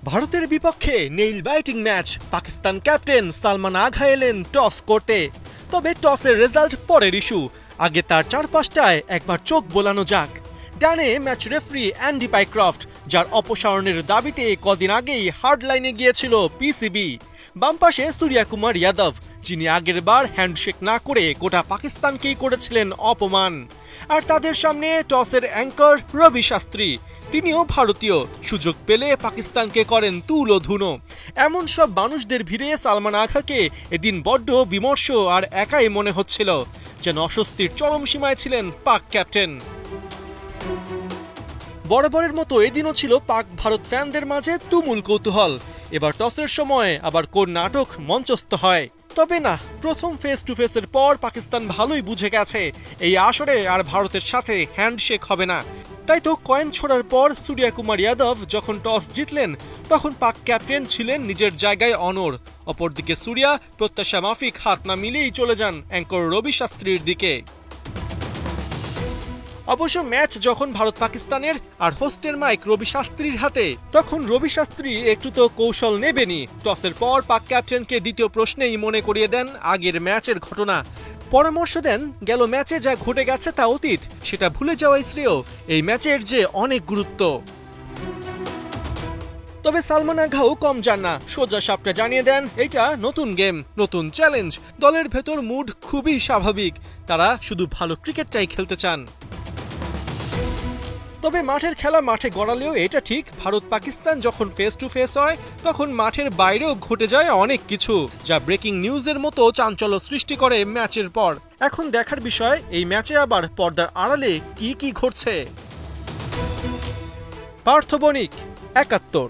ভারতের বিপক্ষে nail biting match. Pakistan captain Salman Agha এলেন টস করতে। তবে টসের রেজাল্ট পরের ইস্যু, আগে তার চারপাশটায় একবার চোখ বোলানো যাক। ডানে ম্যাচ রেফারি অ্যান্ডি পাইক্রফট, যার অপসারণের দাবিতে কদিন আগেই হার্ড লাইনে গিয়েছিল পিসিবি। বাম পাশে সূর্যা কুমার যাদব, যিনি আগের বার হ্যান্ডশেক না করে গোটা পাকিস্তানকেই করেছিলেন অপমান। আর তাদের সামনে টসের অ্যাঙ্কর রবি শাস্ত্রী, তিনিও ভারতীয়, সুযোগ পেলে পাকিস্তানকে করেন তুলোধুনো। এমন সব মানুষদের ভিড়ে সালমান আগাকে এদিন বড্ড বিমর্ষ আর একাই মনে হচ্ছিল, যেন অস্বস্তির চরম সীমায় ছিলেন পাক ক্যাপ্টেন। বরাবরের মতো এদিনও ছিল পাক ভারত ফ্যানদের মাঝে তুমুল কৌতূহল, এবার টসের সময় আবার কোন নাটক মঞ্চস্থ হয়। তবে না, প্রথম ফেস টু ফেসের পর পাকিস্তান ভালোই বুঝে গেছে এই আসরে আর ভারতের সাথে হ্যান্ডশেক হবে না। তাই তো কয়েন ছোড়ার পর সূর্যা কুমার যাদব যখন টস জিতলেন, তখন পাক ক্যাপ্টেন ছিলেন নিজের জায়গায় অনড়। অপরদিকে সূর্যা প্রত্যাশা মাফিক হাত না মিলিয়েই চলে যান অ্যাঙ্কর রবি শাস্ত্রীর দিকে। অবশ্য ম্যাচ যখন ভারত পাকিস্তানের আর হোস্টের মাইক রবি শাস্ত্রীর হাতে, তখন রবি শাস্ত্রী একটু তো কৌশল নেবেনই। টসের পর পাক ক্যাপ্টেনকে দ্বিতীয় প্রশ্নেই মনে করিয়ে দেন আগের ম্যাচের ঘটনা। পরামর্শ দেন গেল ম্যাচে যা ঘটে গেছে তা অতীত, সেটা ভুলে যাওয়াই শ্রেয়, এই ম্যাচের যে অনেক গুরুত্ব। তবে সালমান আগাও কম যান না, সোজা সাপটা জানিয়ে দেন এটা নতুন গেম, নতুন চ্যালেঞ্জ। দলের ভেতর মুড খুবই স্বাভাবিক, তারা শুধু ভালো ক্রিকেটটাই খেলতে চান। তবে মাঠের খেলা মাঠে গড়ালেও এটা ঠিক, ভারত পাকিস্তান যখন ফেস টু ফেস হয় তখন মাঠের বাইরেও ঘটে যায় অনেক কিছু, যা ব্রেকিং নিউজের মতো চাঞ্চল্য সৃষ্টি করে ম্যাচের পর। এখন দেখার বিষয় এই ম্যাচে আবার পর্দার আড়ালে কি কি ঘটছে। পার্থ বণিক, ৭১।